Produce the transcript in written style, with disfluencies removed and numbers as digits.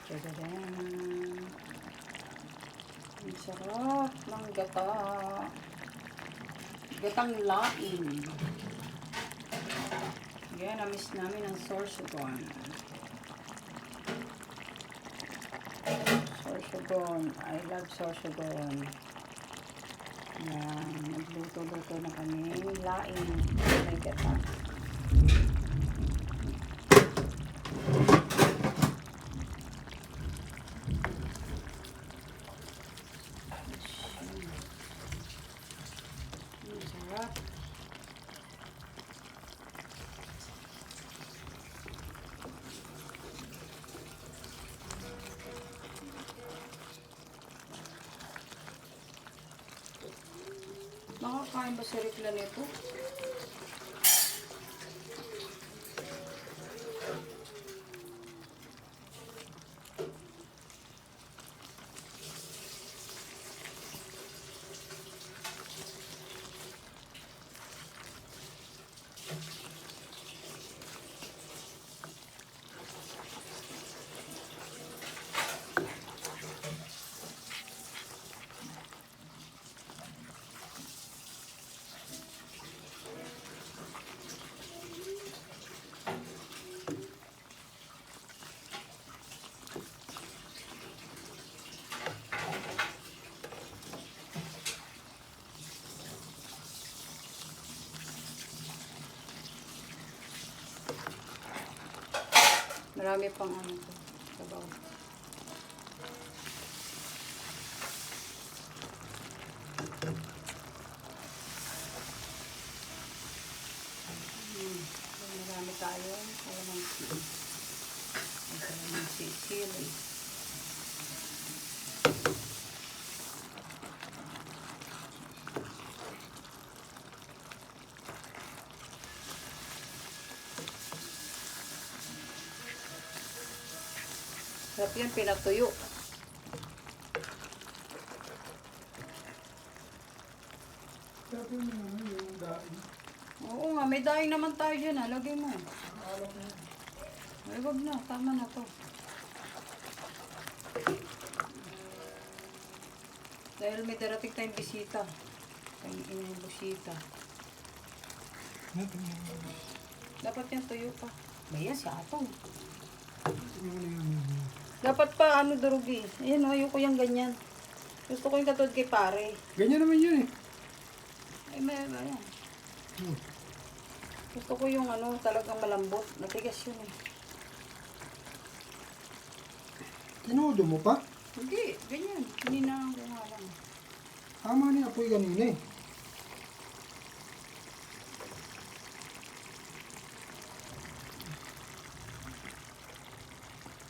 Tadadaan. Ang sarap ng gata. Gatang laing. Yan, na-miss namin ang sorsogon. Sorsogon. I love sorsogon. Yan, nagluto-luto na kami. Laing. May gata. Ang sarap. Nakakain ba si Rikla nito? Marami pang ano to. Sabaw. Marami tayo. Kalamansi sili. Sarap yan, pinatuyo. Sabi mo naman yung daing. Oo nga, may daing naman tayo dyan ha. Lagay mo. Alam mo. Ay, wag na. Tama na to. Dahil may darating tayong bisita. Tayong inyong bisita. Dapat yan tuyo pa. Bayan si Atong. Dapat pa ano durugi. Ayan o, ayoko yung ganyan. Gusto ko yung katulad kay pare. Ganyan naman yun eh. Ay, may yan. Gusto ko yung ano, talagang malambot. Matigas yun eh. Tinudo mo pa? Hindi, ganyan. Hininahan ko nga lang. Tama ni apoy kanina eh.